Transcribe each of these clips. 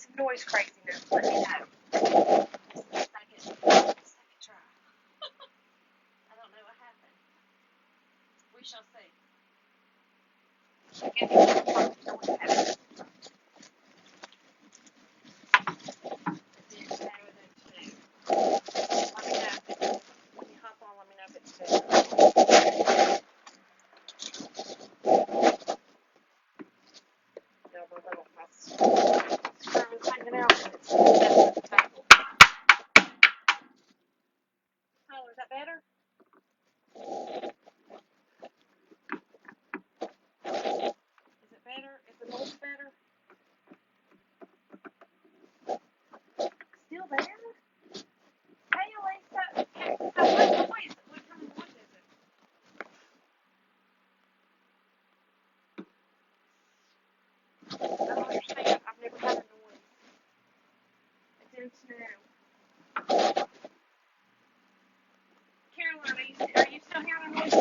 some noise craziness, let me know. Second try. I don't know what happened. We shall see. Give me noise happened. Is that better? Is it better? Is the noise better? Still there? Hey, Elisa. So what noise? What kind of noise is it? I don't understand. I've never had a noise. It's in snow. Caroline, are you still hearing a noise too?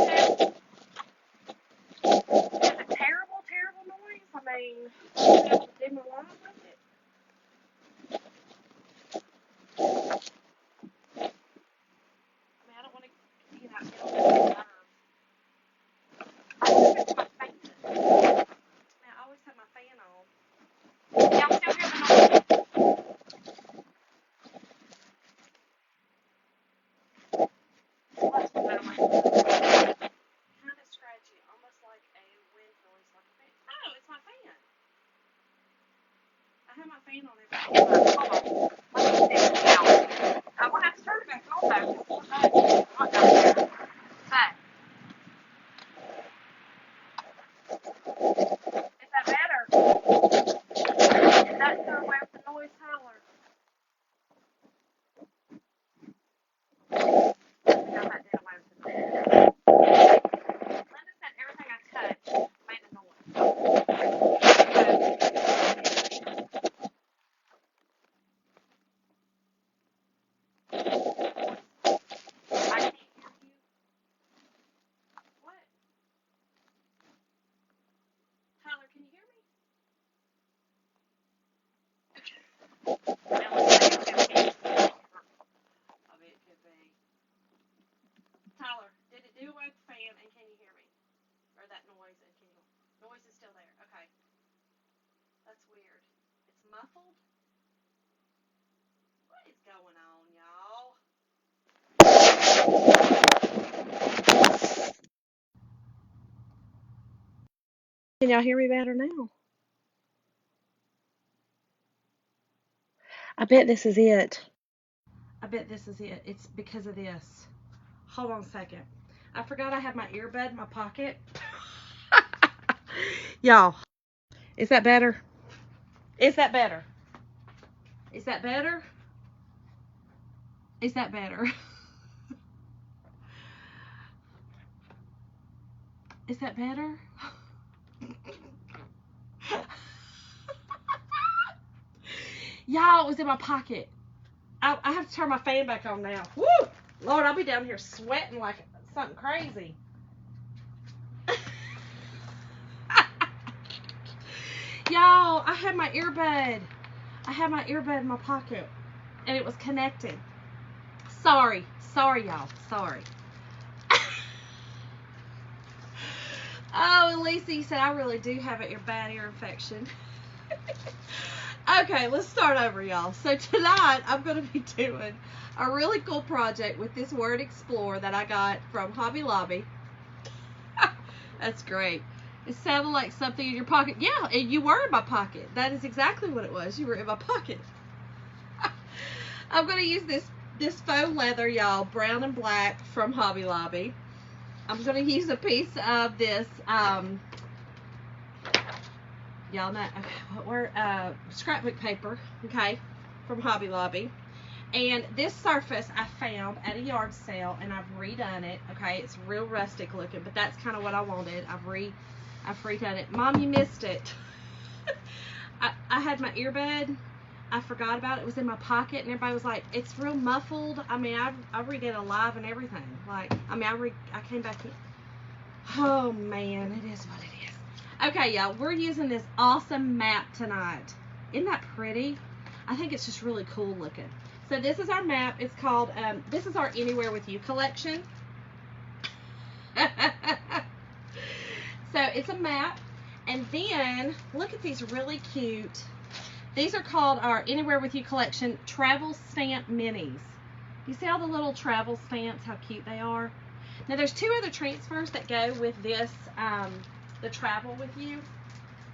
Is it terrible, terrible noise? I mean, you have to dim along with it. I mean, I don't want to, get on the nerves. I always have my fan. I always have my fan on. Y'all still hear the noise? That's better. Kind of scratchy, almost like a wind noise, like a fan. Oh, it's my fan. I have my fan on every time. Hold on. Let me see it now. I'm going to have to turn it back on though. What down there? But, is that better? Is that done away with the noise, Tyler? No, that did away with the noise. Linda said everything I touched made a noise. I can't hear you. What? Tyler, can you hear me? Tyler, did it do away with the fan and can you hear me? Or that noise and can you? Noise is still there. Okay. That's weird. It's muffled? What is going on, y'all? Can y'all hear me better now? I bet this is it. I bet this is it. It's because of this. Hold on a second. I forgot I had my earbud in my pocket. Y'all, is that better? Is that better? Is that better? Is that better? Is that better? Y'all, it was in my pocket. I have to turn my fan back on now. Woo! Lord, I'll be down here sweating like something crazy. Y'all, I had my earbud. I had my earbud in my pocket. And it was connected. Sorry, y'all. Sorry. Oh, Elisa, you said I really do have a bad ear infection. Okay, let's start over, y'all. So tonight, I'm going to be doing a really cool project with this Word Explorer that I got from Hobby Lobby. That's great. It sounded like something in your pocket. Yeah, and you were in my pocket. That is exactly what it was. You were in my pocket. I'm going to use this faux leather, y'all, brown and black from Hobby Lobby. I'm going to use a piece of this, y'all know, scrapbook paper, okay, from Hobby Lobby. And this surface I found at a yard sale, and I've redone it, okay. It's real rustic looking, but that's kind of what I wanted. I've redone it. Mom, you missed it. I had my earbud. I forgot about it. It was in my pocket, and everybody was like, it's real muffled. I mean, I redid it live and everything. Like, I mean, I came back in. Oh, man, it is what it is. Okay, y'all, we're using this awesome map tonight. Isn't that pretty? I think it's just really cool looking. So this is our map. It's called, this is our Anywhere With You collection. So it's a map. And then, look at these really cute. These are called our Anywhere With You collection travel stamp minis. You see all the little travel stamps, how cute they are? Now there's 2 other transfers that go with this, the Travel With You,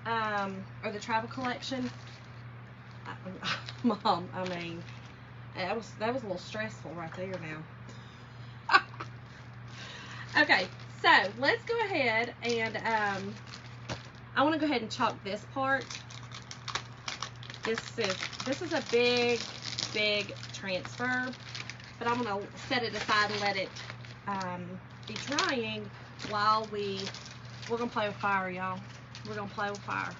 or the travel collection. Mom, I mean, that was a little stressful right there now. Okay, so let's go ahead and I want to go ahead and chalk this part. This is a big transfer, but I'm gonna set it aside and let it be drying while we're gonna play with fire, y'all. We're gonna play with fire.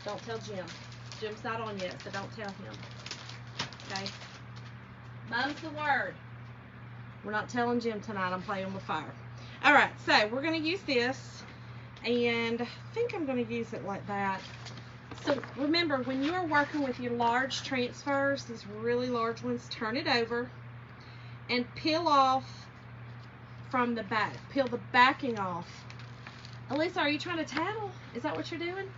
Don't tell Jim. Jim's not on yet, so don't tell him. Okay? Mum's the word. We're not telling Jim tonight I'm playing with fire. Alright, so we're gonna use this, and I think I'm gonna use it like that. So remember, when you are working with your large transfers, these really large ones, turn it over and peel off from the back. Peel the backing off. Elisa, are you trying to tattle? Is that what you're doing?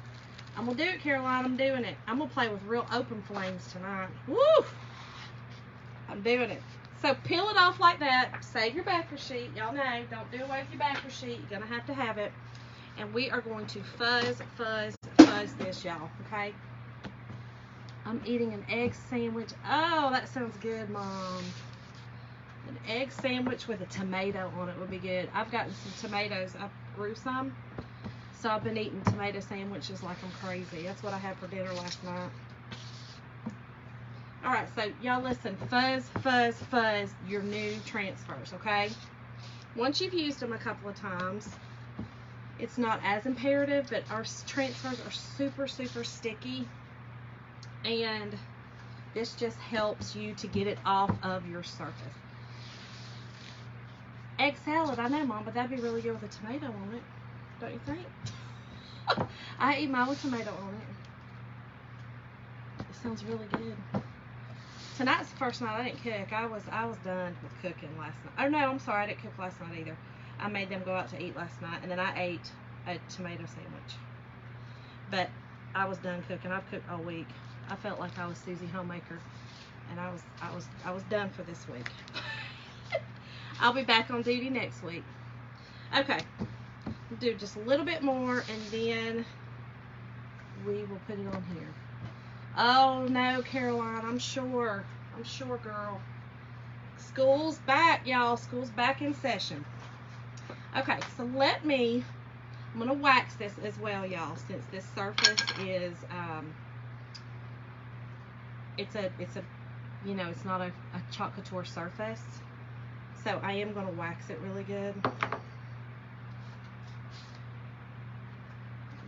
I'm going to do it, Caroline. I'm doing it. I'm going to play with real open flames tonight. Woo! I'm doing it. So peel it off like that. Save your backer sheet. Y'all know, don't do away with your backer sheet. You're going to have it. And we are going to fuzz this, y'all. Okay? I'm eating an egg sandwich. Oh, that sounds good, Mom. An egg sandwich with a tomato on it would be good. I've gotten some tomatoes. I grew some. So I've been eating tomato sandwiches like I'm crazy. That's what I had for dinner last night. Alright, so y'all listen. Fuzz your new transfers, okay? Once you've used them a couple of times, it's not as imperative, but our transfers are super sticky. And this just helps you to get it off of your surface. Egg salad, I know, Mom, but that'd be really good with a tomato on it. Don't you think? I eat mine with tomato on it. It sounds really good. Tonight's the first night I didn't cook. I was done with cooking last night. Oh no, I'm sorry, I didn't cook last night either. I made them go out to eat last night, and then I ate a tomato sandwich. But I was done cooking. I've cooked all week. I felt like I was Susie Homemaker, and I was done for this week. I'll be back on duty next week. Okay. We'll do just a little bit more, and then we will put it on here. Oh no, Caroline, I'm sure, girl. School's back, y'all. School's back in session. Okay, so I'm gonna wax this as well, y'all, since this surface is, it's not a chalk couture surface. So I am gonna wax it really good.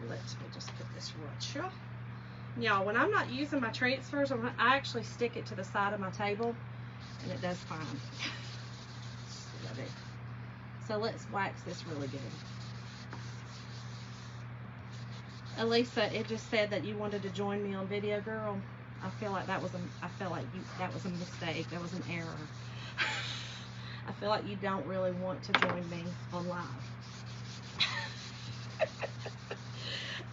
Let me just put this right here. Y'all, when I'm not using my transfers, I actually stick it to the side of my table, and it does fine. So let's wax this really good. Elisa, it just said that you wanted to join me on video, girl. I feel like that was a mistake. That was an error. I feel like you don't really want to join me on live.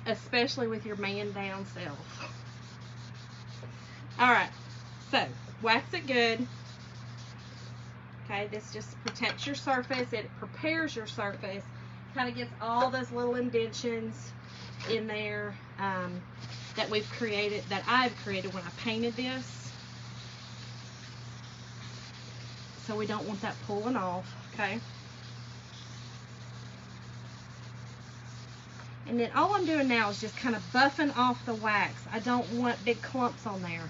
Especially with your man down self. Alright, so wax it good. Okay, this just protects your surface. It prepares your surface. Kind of gets all those little indentions in there that I've created when I painted this. So we don't want that pulling off, okay? And then all I'm doing now is just kind of buffing off the wax. I don't want big clumps on there.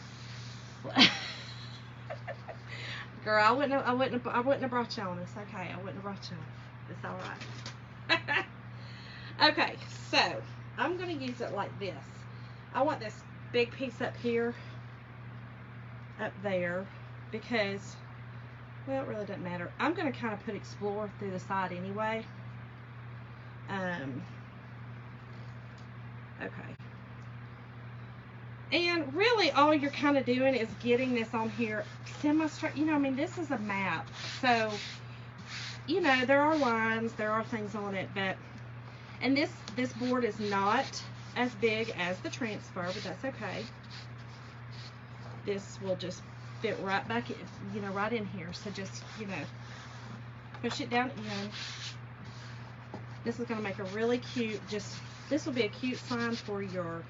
Girl, I wouldn't have brought you on this. Okay, I wouldn't have brought you on. It's all right. Okay, so I'm going to use it like this. I want this big piece up here, up there, because, well, it really doesn't matter. I'm going to kind of put Explore through the side anyway. Okay. And really all you're kind of doing is getting this on here semi-straight. I mean, this is a map. So, there are lines, there are things on it, and this board is not as big as the transfer, but that's okay. This will just fit right back in, right in here. So just, push it down in. This is going to make a really cute, this will be a cute sign for your,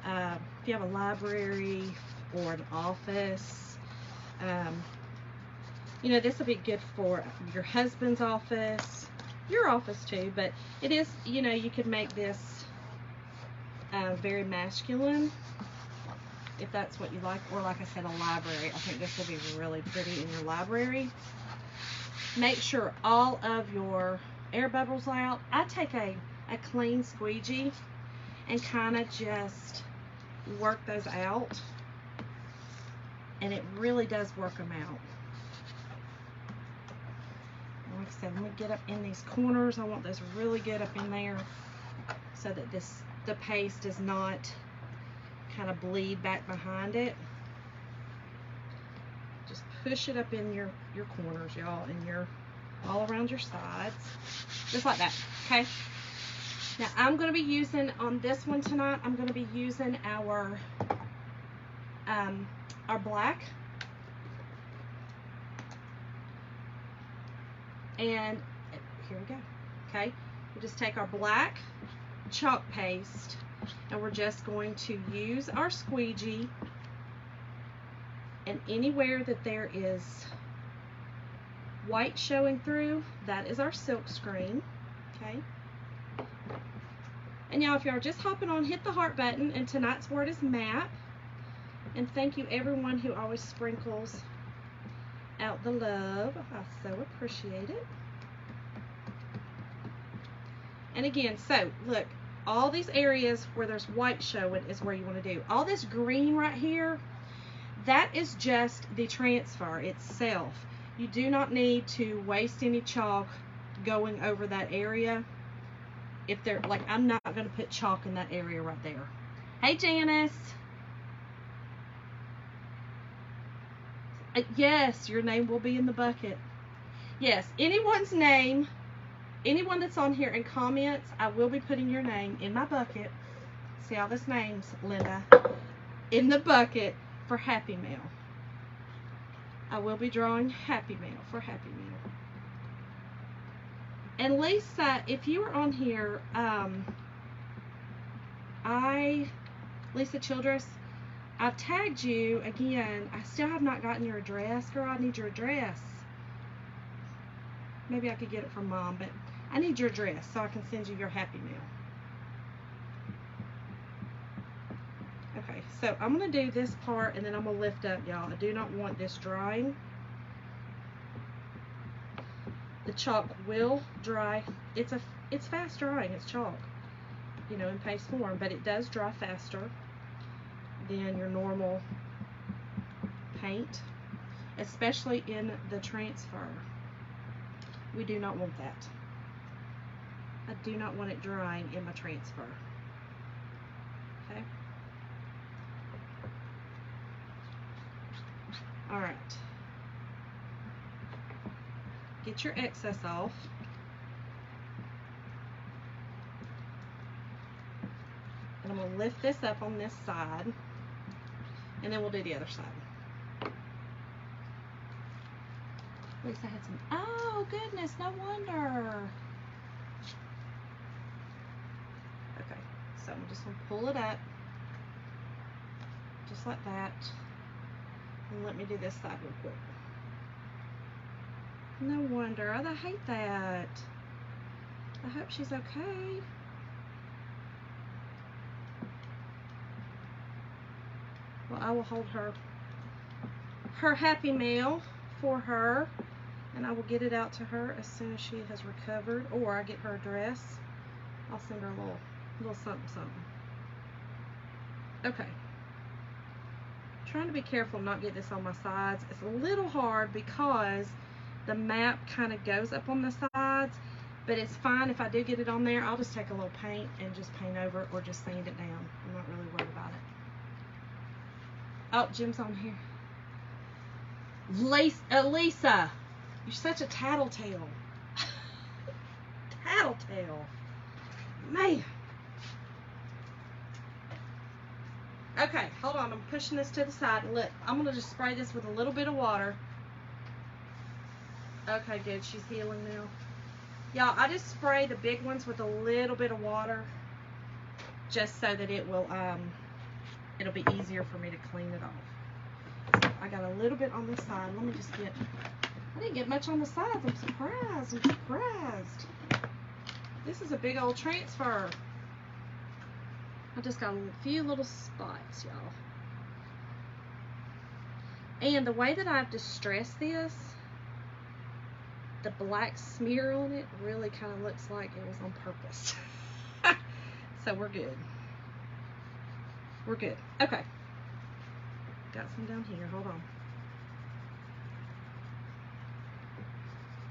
if you have a library or an office. This will be good for your husband's office, your office too, but it is, you could make this very masculine if that's what you like, or like I said, a library. I think this will be really pretty in your library. Make sure all of your air bubbles are out. I take a clean squeegee and kind of just work those out, and it really does work them out. Like I said, let me get up in these corners. I want those really good up in there so that the paste does not kind of bleed back behind it. Just push it up in your corners, y'all, and all around your sides, just like that. Okay. Now I'm going to be using on this one tonight. I'm going to be using our black, and here we go. Okay, we just take our black chalk paste, and we're just going to use our squeegee, and anywhere that there is white showing through, that is our silk screen. Okay. And y'all, if y'all are just hopping on, hit the heart button, and tonight's word is map. And thank you everyone who always sprinkles out the love. I so appreciate it. And again, so look, all these areas where there's white showing is where you want to do. All this green right here, that is just the transfer itself. You do not need to waste any chalk going over that area. If they're, like, I'm not going to put chalk in that area right there. Hey, Janice. Yes, your name will be in the bucket. Yes, anyone's name, anyone that's on here in comments, I will be putting your name in my bucket. See all this names, Linda, in the bucket for Happy Mail. I will be drawing Happy Mail for Happy Mail. And Lisa, if you were on here, Lisa Childress, I've tagged you again. I still have not gotten your address. Girl, I need your address. Maybe I could get it from Mom, but I need your address so I can send you your Happy Mail. Okay, so I'm going to do this part, and then I'm going to lift up, y'all. I do not want this drying. The chalk will dry. It's fast drying. It's chalk, in paste form, but it does dry faster than your normal paint, especially in the transfer. We do not want that. I do not want it drying in my transfer. Okay. All right. Get your excess off. And I'm going to lift this up on this side, and then we'll do the other side. At least I had some, oh goodness, no wonder. Okay, so I'm just going to pull it up, just like that. And let me do this side real quick. No wonder. I hate that. I hope she's okay. Well, I will hold her Happy Mail for her, and I will get it out to her as soon as she has recovered, or I get her address. I'll send her a little something. Okay. Trying to be careful not get this on my sides. It's a little hard because the map kind of goes up on the sides, but it's fine if I do get it on there. I'll just take a little paint and just paint over it, or just sand it down. I'm not really worried about it. Oh, Jim's on here. Lisa, you're such a tattletale. Tattletale. Man. Okay, hold on. I'm pushing this to the side. And look, I'm going to just spray this with a little bit of water. Okay, good. She's healing now. Y'all, I just spray the big ones with a little bit of water just so that it will, it'll be easier for me to clean it off. So I got a little bit on this side. Let me just get, I didn't get much on the sides. I'm surprised. I'm surprised. This is a big old transfer. I just got a few little spots, y'all. And the way that I've distressed this, the black smear on it really kind of looks like it was on purpose. So we're good. We're good. Okay. Got some down here. Hold on.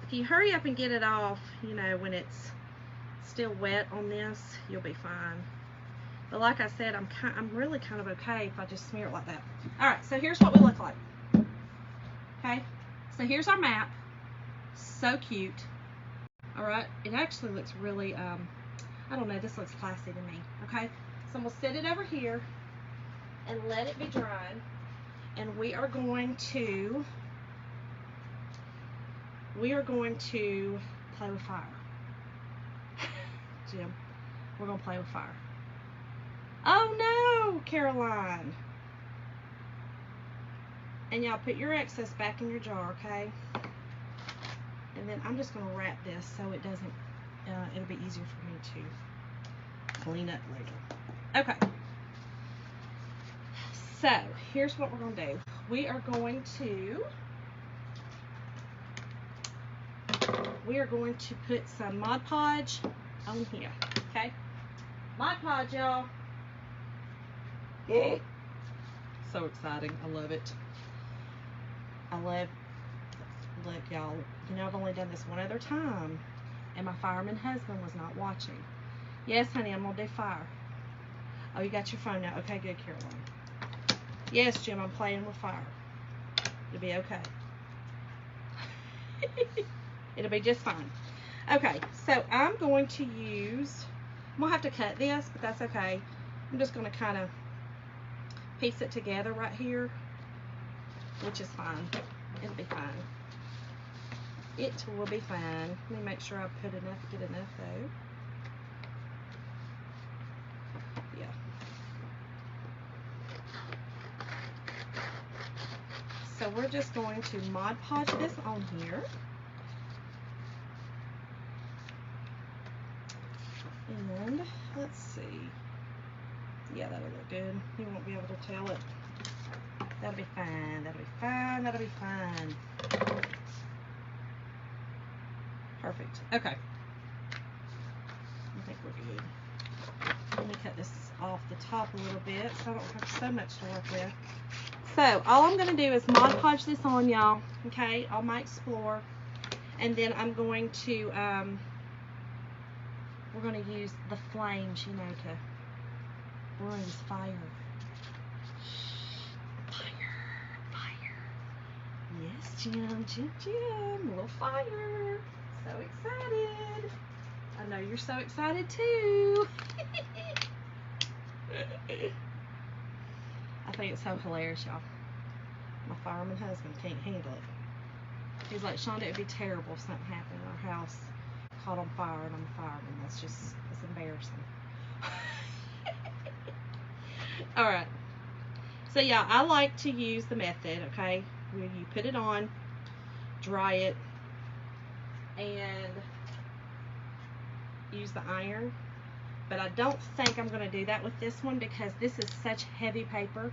If you hurry up and get it off, you know, when it's still wet on this, you'll be fine. But like I said, I'm really kind of okay if I just smear it like that. All right, so here's what we look like. Okay, so here's our map. So cute. All right, it actually looks really, I don't know, this looks classy to me. Okay, so I'm gonna set it over here and let it be drying. And we are going to play with fire. Jim, we're gonna play with fire. Oh no, Caroline. And y'all put your excess back in your jar, okay? And then I'm just gonna wrap this so it doesn't, it'll be easier for me to clean up later. Okay. So here's what we're gonna do. We are going to put some Mod Podge on here, okay? Mod Podge, y'all. So exciting. I love it. Look, y'all, you know, I've only done this one other time, and my fireman husband was not watching. Yes, honey, I'm gonna do fire. Oh, you got your phone now. Okay, good, Caroline. Yes, Jim, I'm playing with fire. It'll be okay. It'll be just fine. Okay, so I'm going to I'm gonna have to cut this, but that's okay. I'm just gonna kind of piece it together right here, which is fine. It'll be fine. It will be fine. Let me make sure I get enough though. Yeah. So we're just going to Mod Podge this on here. And let's see. Yeah, that'll look good. You won't be able to tell it. That'll be fine. That'll be fine. That'll be fine. Perfect. Okay. I think we're good. Let me cut this off the top a little bit so I don't have so much to work with. So all I'm going to do is Mod Podge this on, y'all. Okay, on my Explorer. And then I'm going to, we're going to use the flames, you know, we're going to use fire. Yes, Jim, a little fire. So excited. I know you're so excited too. I think it's so hilarious, y'all. My fireman husband can't handle it. He's like, Shonda, it'd be terrible if something happened in our house, caught on fire, and I'm a fireman. It's embarrassing. Alright. So yeah, I like to use the method, okay, where you put it on, dry it, and use the iron. But I don't think I'm going to do that with this one because this is such heavy paper.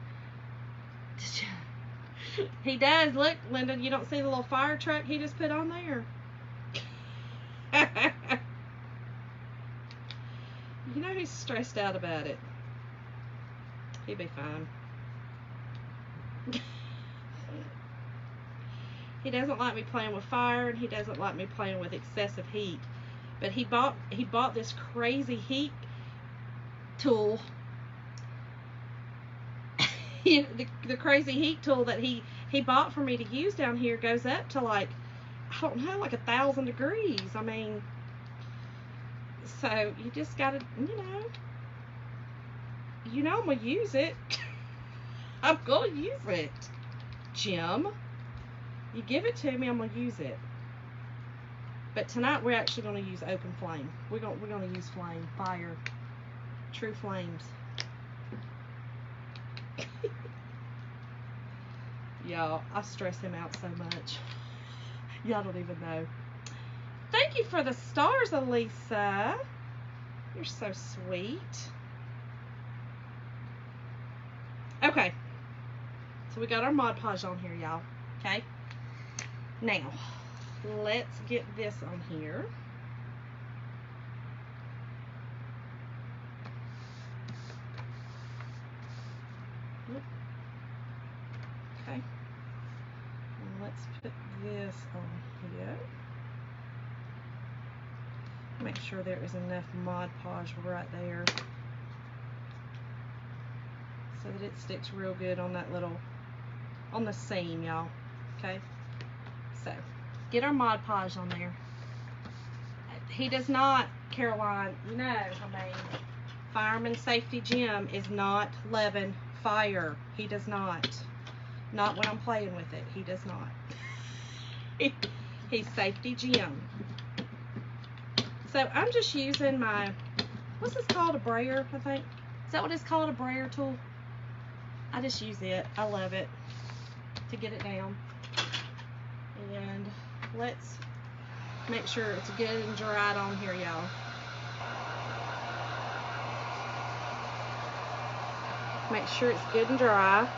He does. Look, Linda, you don't see the little fire truck he just put on there? You know he's stressed out about it. He'll be fine. He doesn't like me playing with fire, and he doesn't like me playing with excessive heat. But he bought this crazy heat tool. the crazy heat tool that he bought for me to use down here goes up to like, I don't know, like 1,000 degrees. I mean, so you just gotta, I'm gonna use it. I'm gonna use it, Jim. You give it to me, I'm gonna use it. But tonight we're actually gonna use open flame. We're gonna use flame, fire, true flames. Y'all, I stress him out so much. Y'all don't even know. Thank you for the stars, Elisa. You're so sweet. Okay. So we got our Mod Podge on here, y'all. Okay. Now, let's get this on here. Okay. And let's put this on here. Make sure there is enough Mod Podge right there so that it sticks real good on that little, on the seam, y'all. Okay. So, get our Mod Podge on there. He does not, Caroline, I mean, Fireman Safety Jim is not loving fire. He does not. Not when I'm playing with it. He does not. He's Safety Jim. So I'm just using my, what's this called, a brayer, I think? Is that what it's called, a brayer tool? I just use it. I love it to get it down. And let's make sure it's good and dried on here, y'all. Make sure it's good and dry.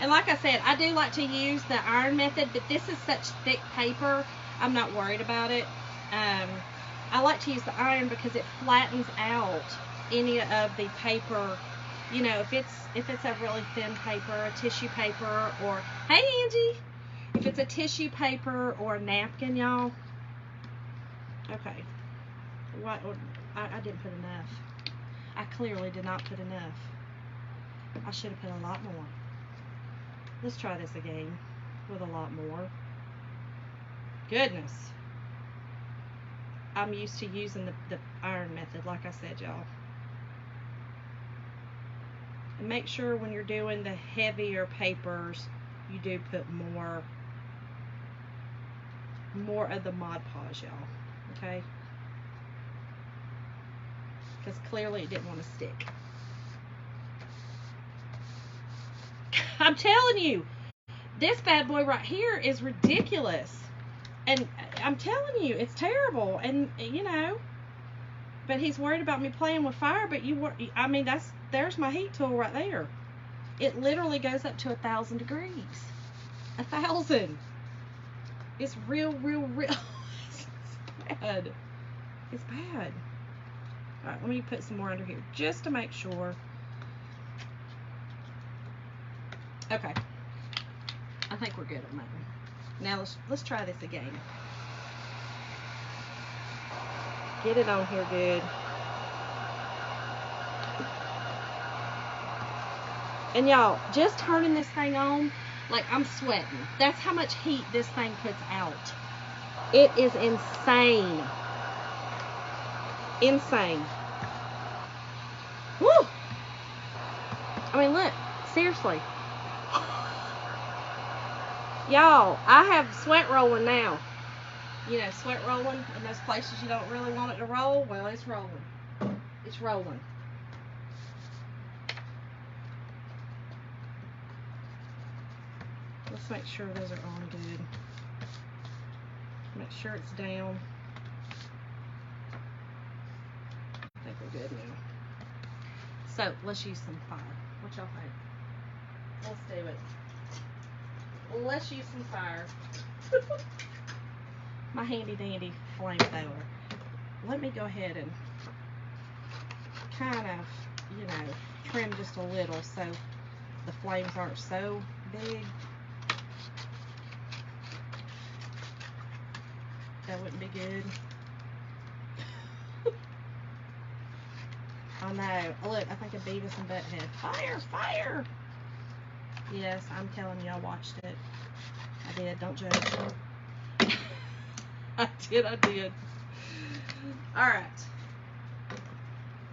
And like I said, I do like to use the iron method, but this is such thick paper, I'm not worried about it. I like to use the iron because it flattens out any of the paper. If it's a really thin paper, a tissue paper, or, hey Angie, if it's a tissue paper or a napkin, y'all. Okay. What? I didn't put enough. I clearly did not put enough. I should have put a lot more. Let's try this again with a lot more. Goodness. I'm used to using the iron method, like I said, y'all. And make sure when you're doing the heavier papers, you do put more of the Mod Podge, y'all. Okay? Because clearly it didn't want to stick. I'm telling you, this bad boy right here is ridiculous. And I'm telling you, it's terrible. And, but he's worried about me playing with fire. But I mean, there's my heat tool right there. It literally goes up to 1,000 degrees. 1,000. It's real. It's bad. It's bad. All right, let me put some more under here just to make sure. Okay. I think we're good on that one. Now let's try this again. Get it on here good. And y'all, just turning this thing on, like I'm sweating. That's how much heat this thing puts out. It is insane. Insane. Woo! I mean, look, seriously. Y'all, I have sweat rolling now. Sweat rolling in those places you don't really want it to roll. Well, it's rolling. It's rolling. Let's make sure those are on good. Make sure it's down. I think we're good now. So, let's use some fire. What y'all think? Let's do it. Let's use some fire. My handy dandy flamethrower. Let me go ahead and kind of, trim just a little so the flames aren't so big. That wouldn't be good. I know. Look, I think I beat us in butt head. Fire! Fire! Yes, I'm telling you, I watched it. I did. Don't judge. I did. All right.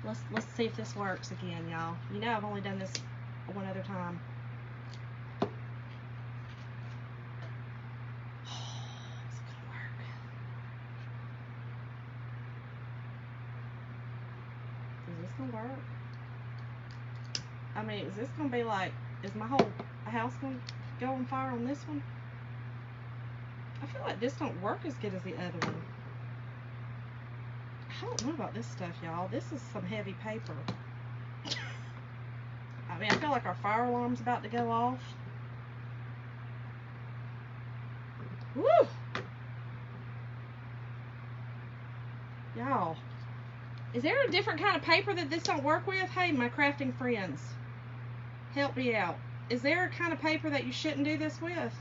Let's see if this works again, y'all. You know I've only done this one other time. Is it gonna work? Is this gonna work? I mean, is this gonna be like, is my whole house gonna go on fire on this one? I feel like this don't work as good as the other one. I don't know about this stuff, y'all. This is some heavy paper. I mean, I feel like our fire alarm's about to go off. Woo! Y'all, is there a different kind of paper that this don't work with? Hey, my crafting friends, help me out. Is there a kind of paper that you shouldn't do this with?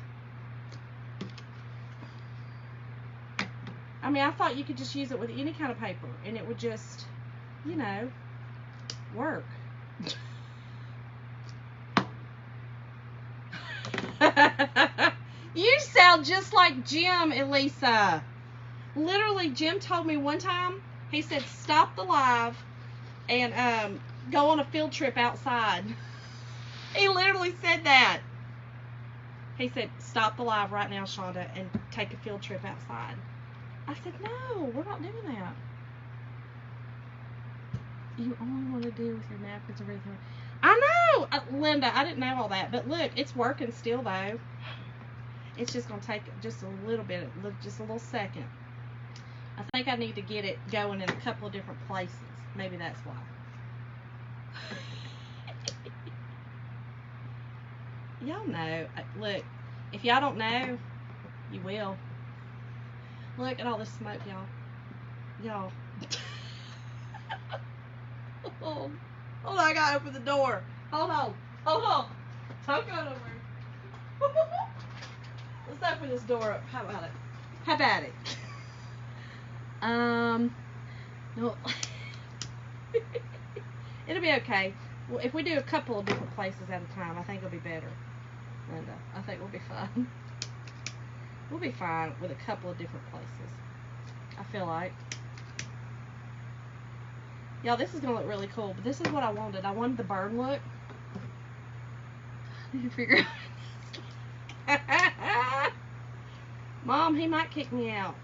I mean, I thought you could just use it with any kind of paper and it would just, you know, work. You sound just like Jim, Elisa. Literally, Jim told me one time, he said, stop the live and go on a field trip outside. He literally said that. He said, stop the live right now, Shonda, and take a field trip outside. I said, no, we're not doing that. You only want to do with your napkins and everything. I know, Linda, I didn't know all that. But look, it's working still, though. It's just going to take just a little bit, just a little second. I think I need to get it going in a couple of different places. Maybe that's why. Y'all know. Look, if y'all don't know, you will. Look at all this smoke, y'all. Y'all. Oh, hold on, I gotta open the door. Hold on. Don't go over. Let's open this door up. How about it? No. It'll be okay. Well, if we do a couple of different places at a time, I think it'll be better, Linda. I think we'll be fine. We'll be fine with a couple of different places, I feel like. Y'all, this is going to look really cool, but this is what I wanted. I wanted the burn look. I need to figure out. Mom, he might kick me out.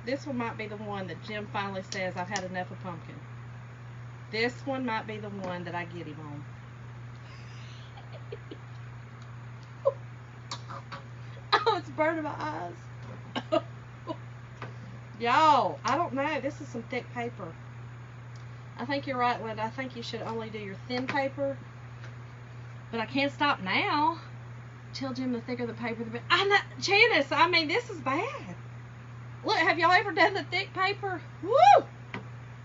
This one might be the one that Jim finally says, I've had enough of pumpkin. This one might be the one that I get him on. Oh, it's burning my eyes. Y'all, I don't know. This is some thick paper. I think you're right, Linda. I think you should only do your thin paper. But I can't stop now. Tell Jim the thicker the paper, the better. I'm not, Janice, I mean, this is bad. Look, have y'all ever done the thick paper? Woo!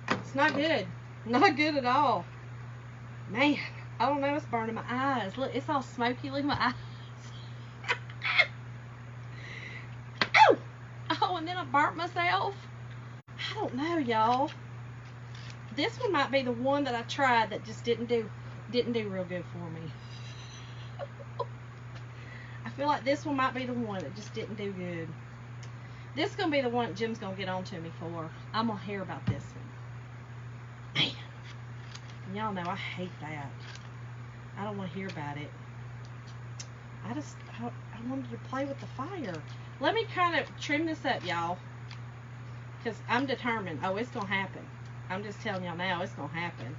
It's not good. Not good at all. Man, I don't know. It's burning my eyes. Look, it's all smoky. Look at my eyes. Oh, and then I burnt myself. I don't know, y'all. This one might be the one that I tried that just didn't do real good for me. I feel like this one might be the one that just didn't do good. This is going to be the one that Jim's going to get on to me for. I'm going to hear about this one. Man. Y'all know I hate that. I don't want to hear about it. I wanted to play with the fire. Let me kind of trim this up, y'all. Because I'm determined. Oh, it's going to happen. I'm just telling y'all now, it's going to happen.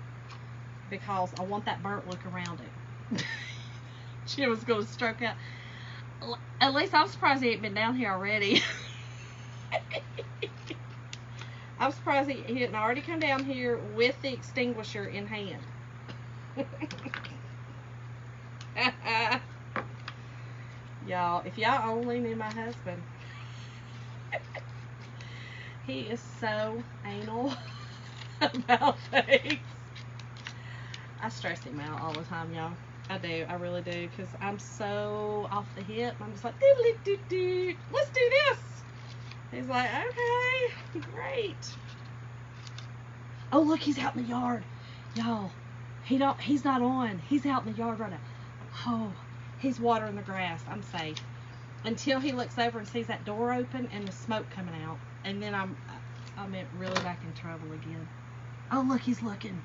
Because I want that burnt look around it. Jim was going to stroke out. At least I'm surprised he ain't been down here already. I'm surprised he hadn't already come down here with the extinguisher in hand. Y'all, if y'all only knew my husband. He is so anal about things. I stress him out all the time, y'all. I do. I really do. Because I'm so off the hip. I'm just like, doo-doo-doo-doo. Let's do this. He's like, okay, great. Oh, look, he's out in the yard. Y'all, he's not on. He's out in the yard right now. Oh, he's watering the grass. I'm safe. Until he looks over and sees that door open and the smoke coming out. And then I'm really back in trouble again. Oh, look, he's looking.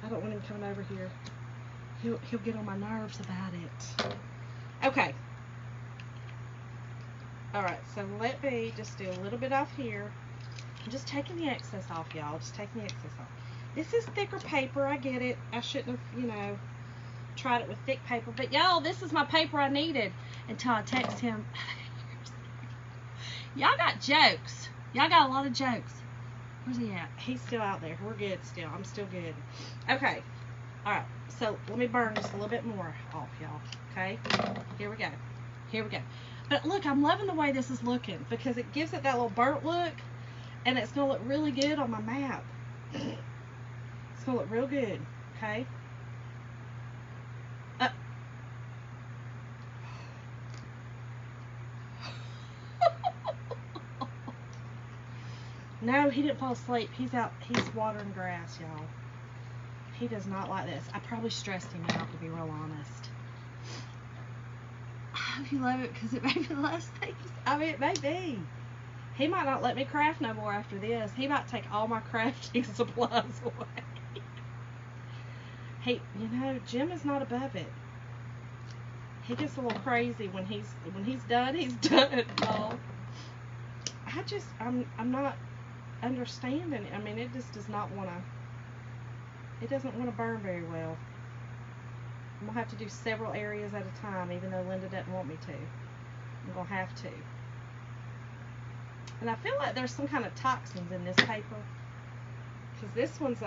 I don't want him coming over here. He'll get on my nerves about it. Okay. Alright, so let me just do a little bit off here. I'm just taking the excess off, y'all. Just taking the excess off. This is thicker paper. I get it. I shouldn't have, tried it with thick paper. But, y'all, this is my paper I needed until I text him. Y'all got jokes. Y'all got a lot of jokes. Where's he at? He's still out there. We're good still. I'm still good. Okay. Alright. So, let me burn just a little bit more off, y'all. Okay? Here we go. Here we go. But, look, I'm loving the way this is looking because it gives it that little burnt look. And it's going to look really good on my map. It's going to look real good. Okay? No, he didn't fall asleep. He's out. He's watering grass, y'all. He does not like this. I probably stressed him out, to be real honest. I hope you love it because it may be less things. I mean, it may be. He might not let me craft no more after this. He might take all my crafting supplies away. Hey, Jim is not above it. He gets a little crazy when he's done. He's done. I'm not understanding it. I mean, it just does not want to. It doesn't want to burn very well. I'm gonna have to do several areas at a time, even though Linda doesn't want me to. I'm gonna have to. And I feel like there's some kind of toxins in this paper. Because this one's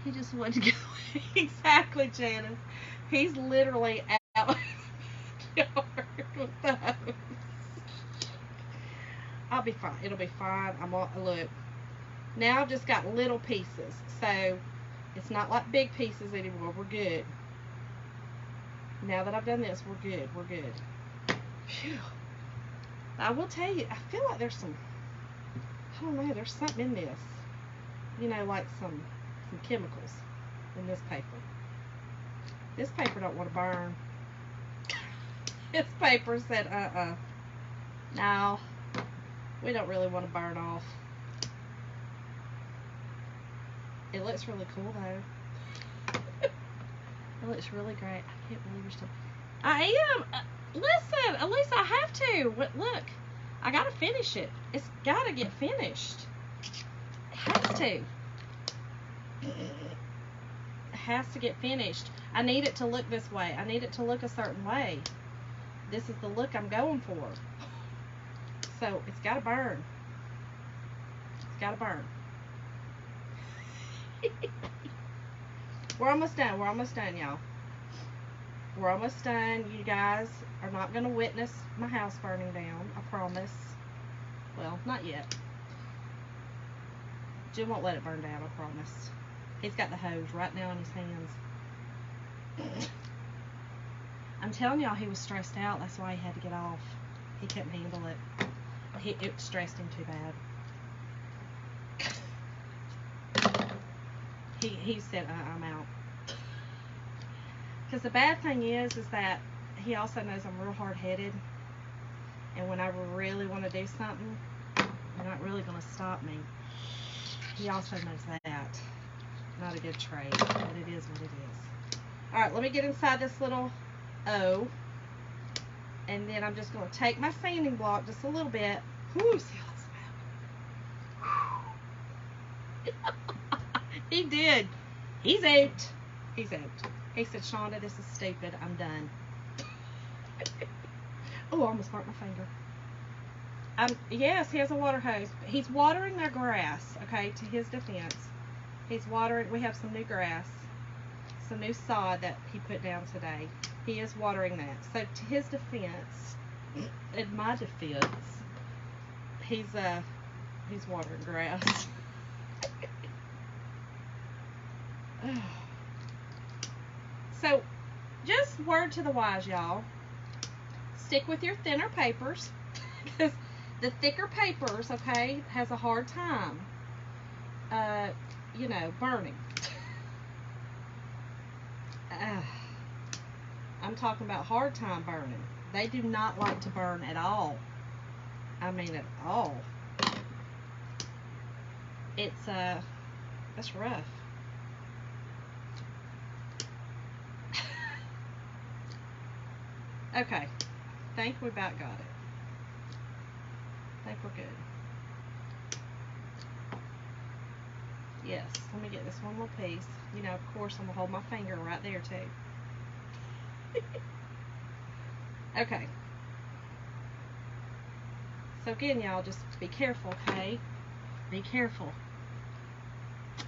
he just wanted to go away. Exactly, Janice. He's literally out in the yard with the hose. I'll be fine. It'll be fine. Look. Now I've just got little pieces. So, it's not like big pieces anymore. We're good. Now that I've done this, we're good. We're good. Phew. I will tell you, I feel like there's some, I don't know, there's something in this. Like some chemicals in this paper. This paper don't want to burn. This paper said, no, we don't really want to burn off. It looks really cool, though. It looks really great. I can't believe you're still... I am. Listen, at least I have to. Look, I gotta finish it. It's gotta get finished. It has to. It has to get finished. I need it to look this way. I need it to look a certain way. This is the look I'm going for. So, it's gotta burn. It's gotta burn. We're almost done. We're almost done, y'all. We're almost done. You guys are not going to witness my house burning down. I promise. Well, not yet. Jim won't let it burn down, I promise. He's got the hose right now in his hands. I'm telling y'all, he was stressed out. That's why he had to get off. He couldn't handle it. It stressed him too bad. He said, I'm out. Because the bad thing is that he also knows I'm real hard-headed. And when I really want to do something, they're not really going to stop me. He also knows that. Not a good trait, but it is what it is. Alright, let me get inside this little O. And then I'm just going to take my sanding block just a little bit. Whew, see all the smoke. He did. He's out. He's out. He said, Shonda, this is stupid. I'm done. Oh, I almost burnt my finger. Yes, he has a water hose. He's watering their grass, okay, to his defense. He's watering. We have some new grass, some new sod that he put down today. He is watering that. So, to his defense, in my defense, he's watering grass. So, just word to the wise, y'all. Stick with your thinner papers. Because the thicker papers, okay, has a hard time you know, burning. I'm talking about hard time burning. They do not like to burn at all. I mean, at all. That's rough. Okay, think we about got it. Think we're good. Yes, let me get this one little piece. You know, of course, I'm gonna hold my finger right there too. Okay. So again, y'all, just be careful, okay? Be careful.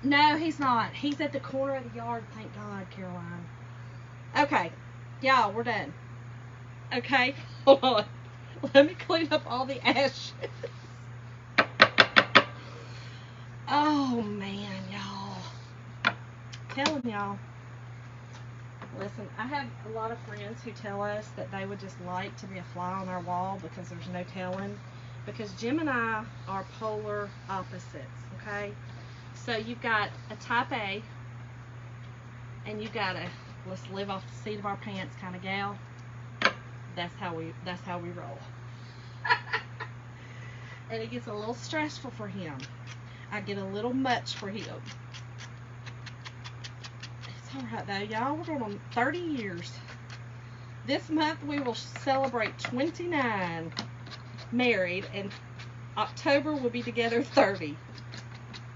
No, he's not. He's at the corner of the yard, thank God, Caroline. Okay, y'all, we're done. Okay, hold on. Let me clean up all the ashes. Oh, man, y'all. Telling y'all. Listen, I have a lot of friends who tell us that they would just like to be a fly on our wall because there's no telling. Because Jim and I are polar opposites, okay? So you've got a type A, and you've got a let's live off the seat of our pants kind of gal. That's how we roll. And it gets a little stressful for him. I get a little much for him. It's alright though, y'all. We're going on 30 years. This month we will celebrate 29 married, and October we'll be together 30.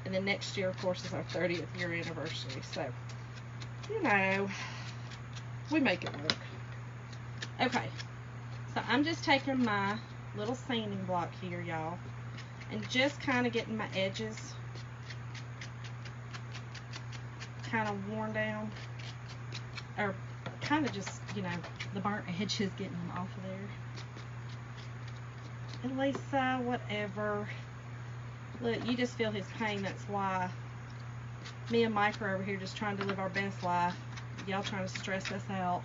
And then next year, of course, is our 30th year anniversary. So, you know, we make it work. Okay. So I'm just taking my little sanding block here, y'all, and just kind of getting my edges kind of worn down, or kind of just, you know, the burnt edges, getting them off of there. And Lisa, whatever. Look, you just feel his pain. That's why me and Mike are over here just trying to live our best life. Y'all trying to stress us out.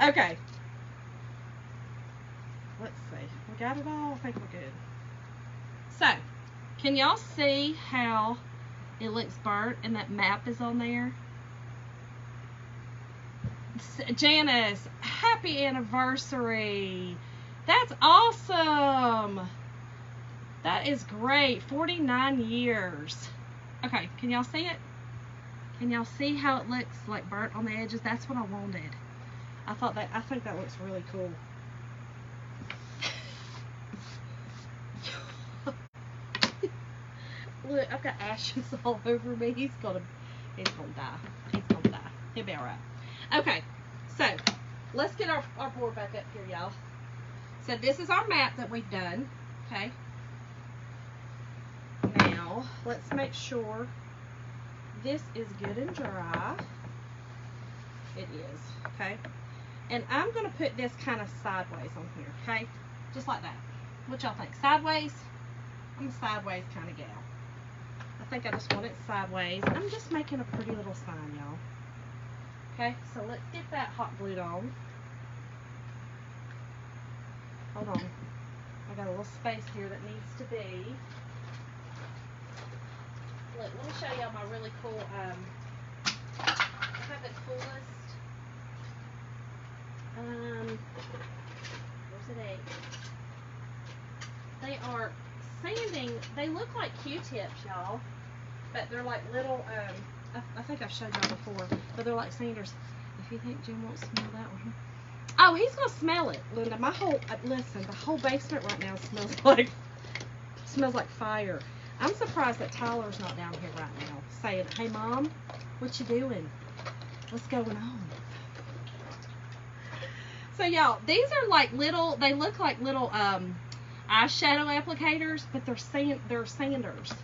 Okay. Let's see. We got it all? I think we're good. So, can y'all see how it looks burnt and that map is on there? Janice, happy anniversary. That's awesome. That is great. 49 years. Okay, can y'all see it? Can y'all see how it looks like burnt on the edges? That's what I wanted. I think that looks really cool. Look, I've got ashes all over me. He's gonna die. He's gonna die. He'll be alright. Okay, so let's get our board back up here, y'all. So this is our map that we've done. Okay. Now let's make sure this is good and dry. It is. Okay. And I'm gonna put this kind of sideways on here. Okay, just like that. What y'all think? Sideways? I'm a sideways kind of gal. I think I just want it sideways. I'm just making a pretty little sign, y'all. Okay, so let's get that hot glued on. Hold on. I got a little space here that needs to be. Look, let me show y'all my really cool, I have the coolest, where's it at? They are sanding, they look like Q-tips, y'all, but they're like little, I think I've showed y'all before, but they're like sanders. If you think Jim won't smell that one. Oh, he's gonna smell it, Linda. My whole, listen, the whole basement right now smells like fire. I'm surprised that Tyler's not down here right now saying, hey Mom, what you doing? What's going on? So y'all, these are like little, they look like little eyeshadow applicators, but they're sanders.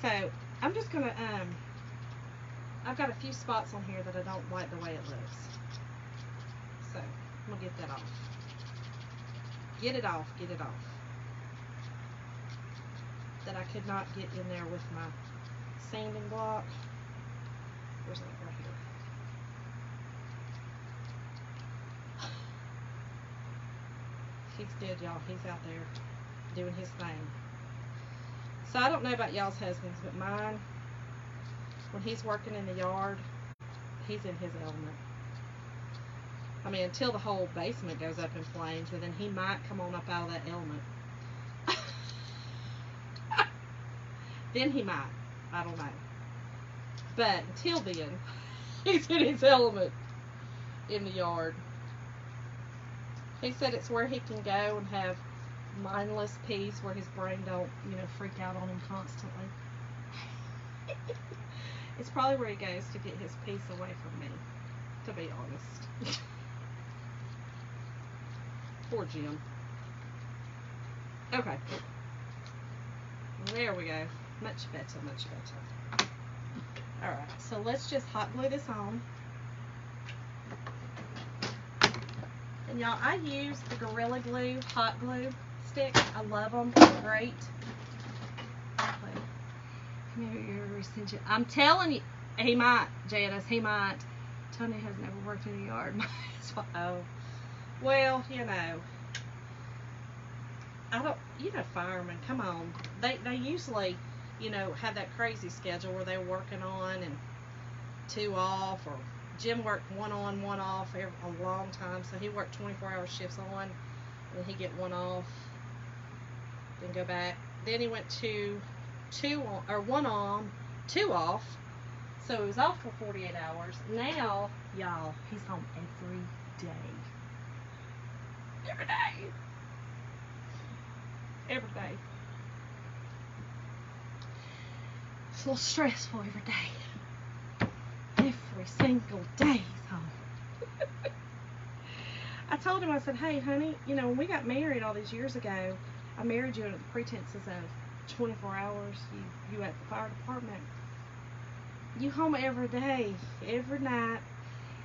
So I'm just gonna I've got a few spots on here that I don't like the way it looks. So I'm gonna get that off. Get it off, get it off. That I could not get in there with my sanding block. Where's that? Right here. He's good, y'all. He's out there doing his thing. So I don't know about y'all's husbands, but mine, when he's working in the yard, he's in his element. I mean, until the whole basement goes up in flames, and then he might come on up out of that element. Then he might. I don't know. But until then, he's in his element in the yard. He said it's where he can go and have mindless peace, where his brain don't, freak out on him constantly. It's probably where he goes to get his peace away from me, to be honest. Poor Jim. Okay. There we go. Much better, much better. Alright, so let's just hot glue this on. And y'all, I use the Gorilla Glue hot glue sticks. I love them. They're great. I'm telling you, he might, Janice, he might. Tony has never worked in the yard. Oh, well, I don't, firemen, come on. They usually, have that crazy schedule where they're working on and 2 off, or Jim worked 1 on, 1 off a long time, so he worked 24-hour shifts on, and then he'd get 1 off, then go back. Then he went to 1 on, 2 off, so he was off for 48 hours. Now, y'all, he's home every day. Every day. Every day. It's a little stressful every day. Every single day he's home. I told him, I said, hey, honey, when we got married all these years ago, I married you under the pretenses of 24 hours, you at the fire department. You home every day, every night,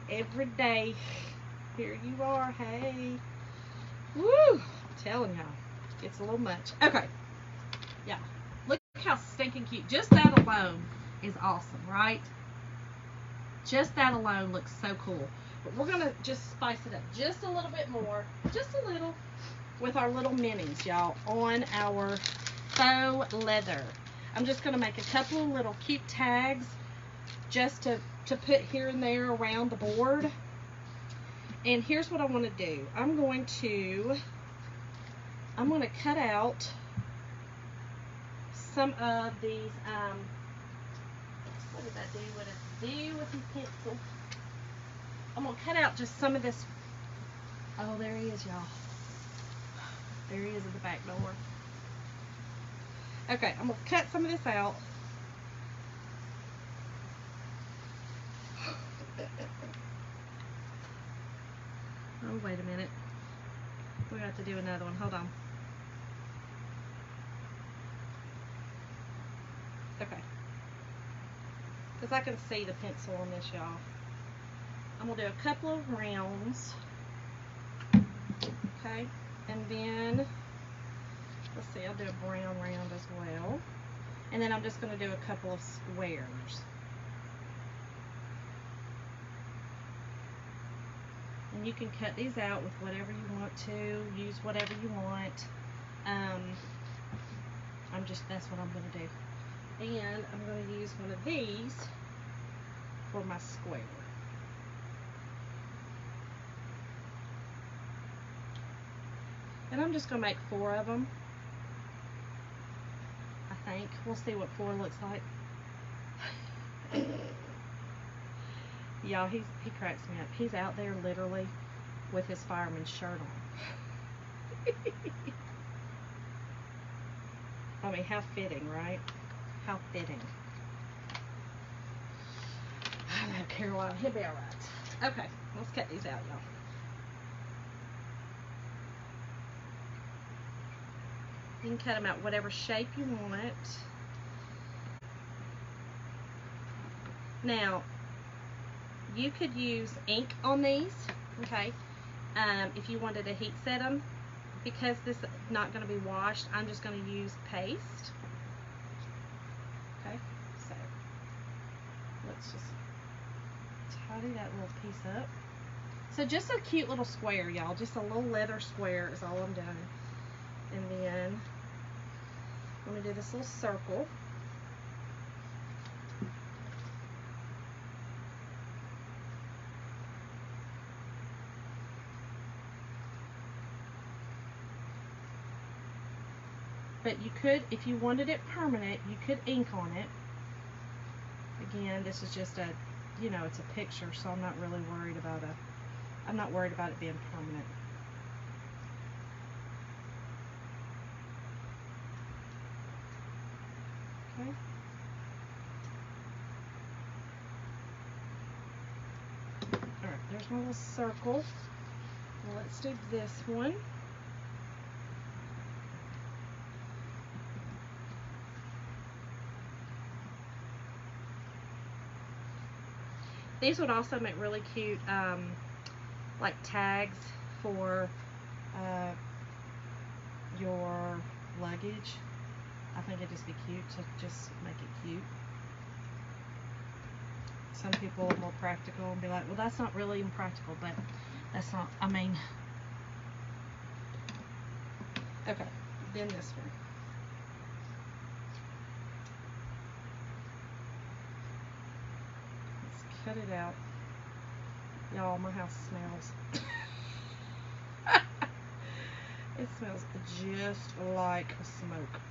every day. Here you are, hey. Woo! I'm telling y'all, it's a little much. Okay, yeah. Look how stinking cute. Just that alone is awesome, right? Just that alone looks so cool. But we're gonna just spice it up just a little bit more, just a little, with our little minis, y'all, on our faux leather. I'm just gonna make a couple of little cute tags just to put here and there around the board. And here's what I want to do. I'm going to cut out some of these, what did I do? What did I do with my pencil? I'm going to cut out just some of this. Oh, there he is, y'all. There he is at the back door. Okay, I'm going to cut some of this out. Oh, wait a minute. We have to do another one. Hold on. Okay. Because I can see the pencil on this, y'all. I'm going to do a couple of rounds. Okay. And then, let's see, I'll do a brown round as well. And then I'm just going to do a couple of squares. And you can cut these out with whatever you want to, use whatever you want. That's what I'm going to do. And I'm going to use one of these for my square. And I'm just going to make 4 of them. I think. We'll see what 4 looks like. Y'all, he cracks me up. He's out there literally with his fireman's shirt on. I mean, how fitting, right? How fitting. I know, Caroline, he'll be alright. Okay, let's cut these out, y'all. You can cut them out whatever shape you want. Now, you could use ink on these, okay, if you wanted to heat set them. Because this is not going to be washed, I'm just going to use paste. Okay, so let's just tidy that little piece up. So just a cute little square, y'all. Just a little leather square is all I'm doing. And then I'm going to do this little circle. But you could, if you wanted it permanent, you could ink on it. Again, this is just a, you know, it's a picture, so I'm not really worried about I'm not worried about it being permanent. Okay. Alright, there's my little circle. Now let's do this one. These would also make really cute, like tags for your luggage. I think it'd just be cute to just make it cute. Some people are more practical and be like, well, that's not really impractical, but that's not, I mean, okay, then this one. Cut it out. Y'all, my house smells. It smells just like smoke.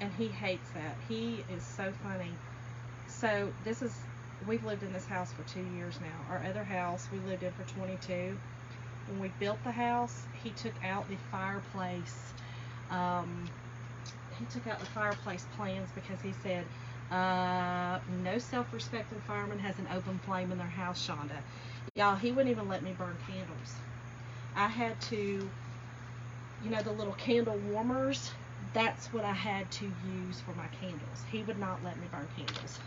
And he hates that. He is so funny. So this is, we've lived in this house for 2 years now. Our other house we lived in for 22. When we built the house, he took out the fireplace. He took out the fireplace plans because he said, no self-respecting fireman has an open flame in their house, Shonda. Y'all, he wouldn't even let me burn candles. I had to, you know, the little candle warmers, that's what I had to use for my candles. He would not let me burn candles.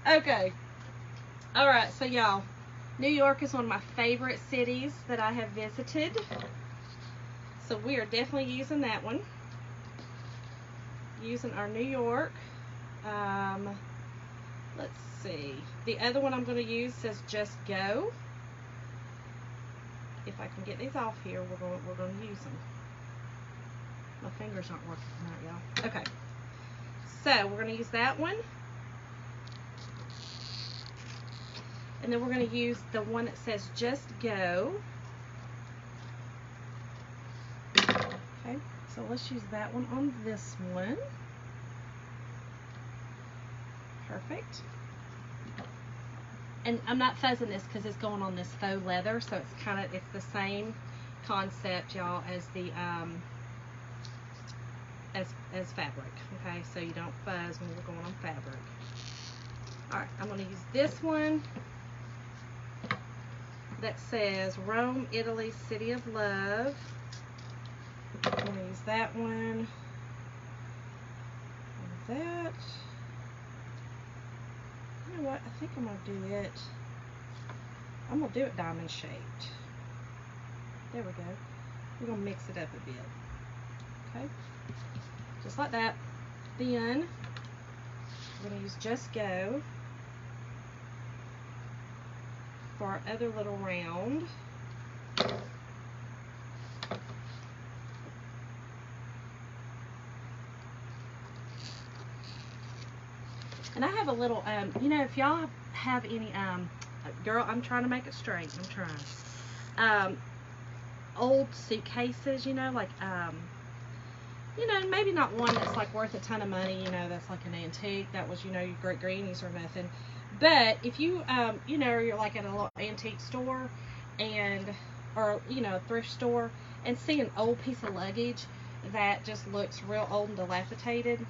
Okay. Alright, so y'all, New York is one of my favorite cities that I have visited. So we are definitely using that one. Using our New York. Let's see. The other one I'm going to use says Just Go. If I can get these off here, we're going to use them. My fingers aren't working tonight, y'all. Okay. So we're going to use that one. And then we're going to use the one that says Just Go. Okay. So let's use that one on this one. Perfect. And I'm not fuzzing this because it's going on this faux leather, so it's kind of, it's the same concept, y'all, as the as fabric. Okay, so you don't fuzz when we're going on fabric. All right, I'm going to use this one that says Rome, Italy, City of Love. I'm going to use that one. And that. You know what? I think I'm going to do it. I'm going to do it diamond shaped. There we go. We're going to mix it up a bit. Okay. Just like that. Then we're going to use Just Go for our other little round. And I have a little, you know, if y'all have any, girl, I'm trying to make it straight. I'm trying. Old suitcases, you know, like, you know, maybe not one that's like worth a ton of money, you know, that's like an antique. That was, you know, your great greenies or nothing. But if you, you know, you're like at a little antique store and, or, you know, a thrift store and see an old piece of luggage that just looks real old and dilapidated,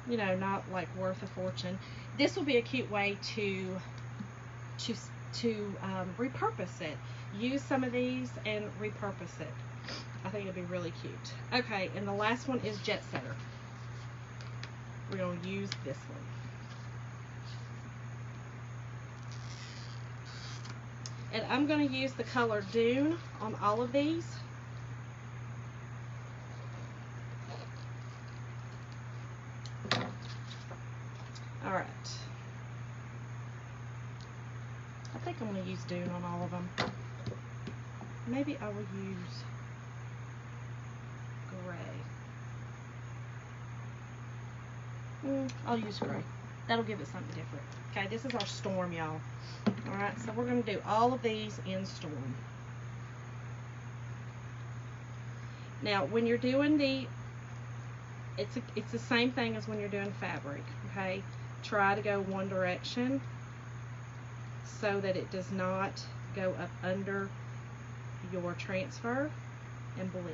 you know, not like worth a fortune. This will be a cute way to repurpose it. Use some of these and repurpose it. I think it'd be really cute. Okay, and the last one is Jet Setter. We're going to use this one. And I'm going to use the color Dune on all of these. Alright. I think I'm going to use Dune on all of them. Maybe I will use I'll use gray. That'll give it something different. Okay, this is our storm, y'all. Alright, so we're going to do all of these in storm. Now, when you're doing it's the same thing as when you're doing fabric, okay? Try to go one direction so that it does not go up under your transfer and bleed.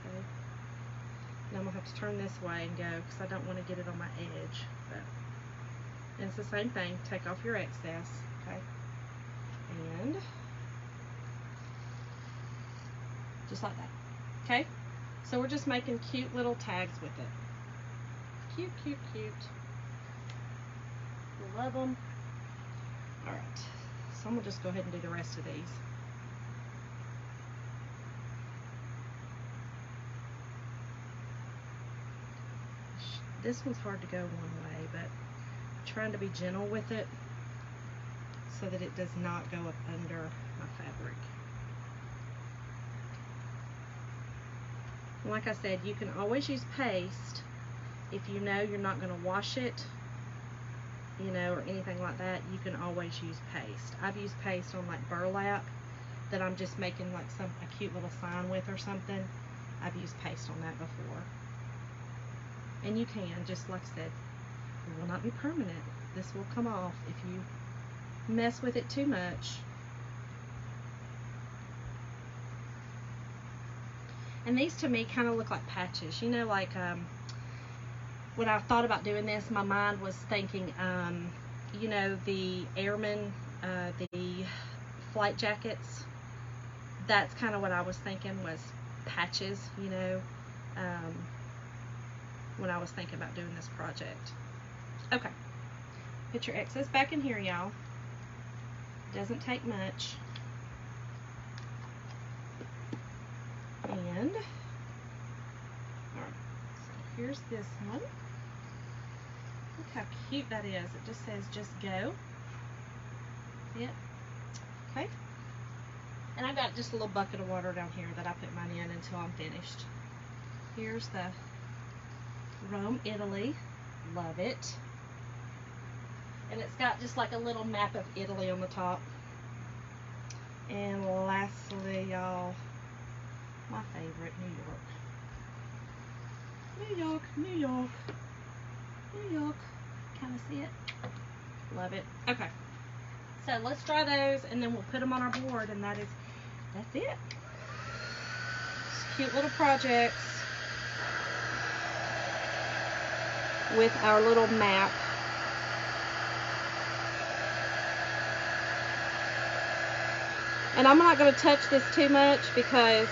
Okay. Now I'm going to have to turn this way and go because I don't want to get it on my edge. But, and it's the same thing. Take off your excess, okay? And just like that, okay? So we're just making cute little tags with it. Cute, cute, cute. We love them. Alright, so I'm going to just go ahead and do the rest of these. This one's hard to go one way, but I'm trying to be gentle with it so that it does not go up under my fabric. And like I said, you can always use paste if you know you're not going to wash it, you know, or anything like that. You can always use paste. I've used paste on like burlap that I'm just making like a cute little sign with or something. I've used paste on that before. And you can, just like I said, it will not be permanent. This will come off if you mess with it too much. And these to me kind of look like patches, you know, like when I thought about doing this, my mind was thinking, you know, the airmen, the flight jackets. That's kind of what I was thinking was patches, you know, when I was thinking about doing this project. Okay, put your excess back in here, y'all. Doesn't take much. And, alright, so here's this one. Look how cute that is. It just says, just go. Yep. Okay. And I got just a little bucket of water down here that I put mine in until I'm finished. Here's the Rome, Italy. Love it. And it's got just like a little map of Italy on the top. And lastly, y'all, my favorite, New York. New York, New York, New York. Kind of see it? Love it. Okay. So let's dry those and then we'll put them on our board, and that's it. Just cute little projects with our little map. And I'm not going to touch this too much because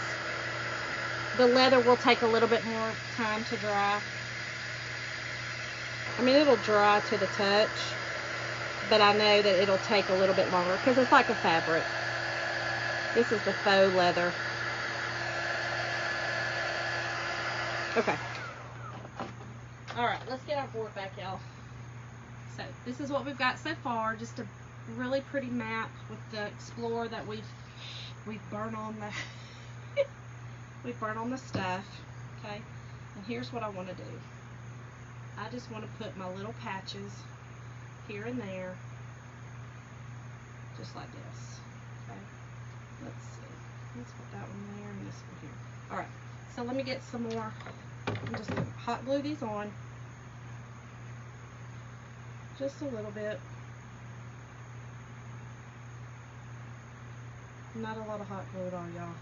the leather will take a little bit more time to dry. I mean, it'll dry to the touch, but I know that it'll take a little bit longer because it's like a fabric. This is the faux leather. Okay. Alright, let's get our board back, y'all. So, this is what we've got so far. Just a really pretty map with the Explorer that we've burnt on the we burnt on the stuff. Okay, and here's what I want to do. I just want to put my little patches here and there, just like this. Okay, let's see. Let's put that one there and this one here. All right, so let me get some more. I'm just gonna hot glue these on, just a little bit. Not a lot of hot glue at all, y'all.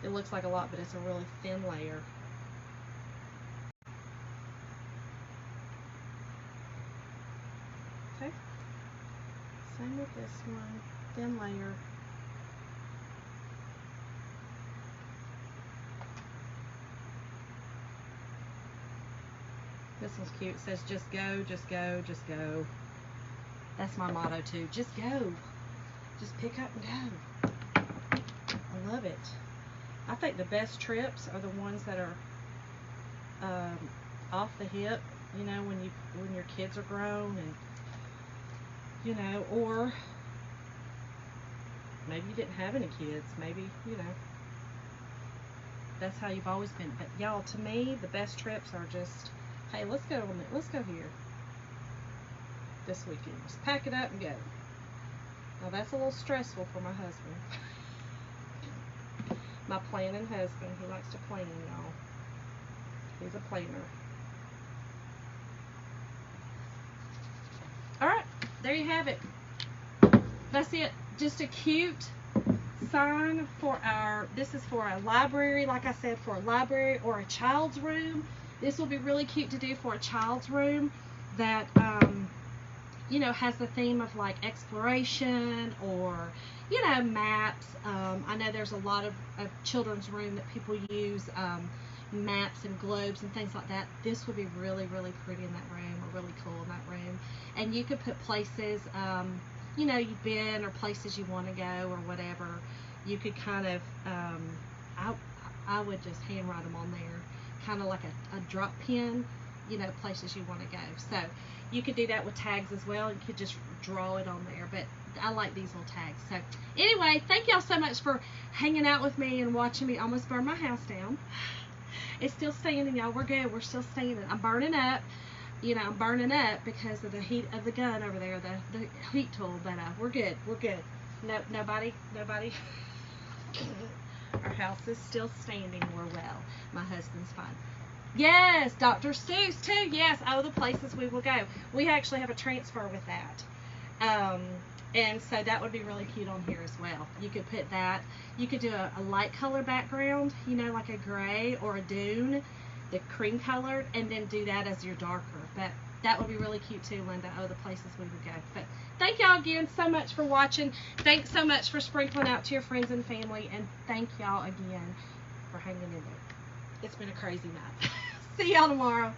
It looks like a lot, but it's a really thin layer. Okay. Same with this one. Thin layer. This one's cute. It says, just go, just go, just go. That's my motto too. Just go. Just pick up and go. I love it. I think the best trips are the ones that are off the hip, you know, when your kids are grown, and you know, or maybe you didn't have any kids, maybe, you know, that's how you've always been. But y'all, to me, the best trips are just, hey, let's go here this weekend. Just pack it up and go. Now that's a little stressful for my husband. My planning husband. He likes to plan, y'all. He's a planner. Alright, there you have it. That's it. Just a cute sign for this is for a library, like I said, for a library or a child's room. This will be really cute to do for a child's room that, you know, has the theme of like exploration or, you know, maps. I know there's a lot of children's room that people use maps and globes and things like that. This would be really, really pretty in that room, or really cool in that room. And you could put places, you know, you've been, or places you want to go, or whatever. You could kind of, I would just handwrite them on there, kind of like a drop pin, you know, places you want to go. So you could do that with tags as well. You could just draw it on there, but I like these little tags. So anyway, thank y'all so much for hanging out with me and watching me almost burn my house down. It's still standing, y'all. We're good. We're still standing. I'm burning up. You know, I'm burning up because of the heat of the gun over there, the heat tool. But we're good. We're good. No, nobody. Our house is still standing. We're well. My husband's fine. Yes, Dr. Seuss too. Yes, oh, the places we will go. We actually have a transfer with that. And so that would be really cute on here as well. You could put that. You could do a light color background, you know, like a gray or a dune, the cream colored, and then do that as your darker. But that would be really cute too, Linda. Oh, the places we would go. But thank y'all again so much for watching. Thanks so much for sprinkling out to your friends and family. And thank y'all again for hanging in there. It's been a crazy night. See y'all tomorrow.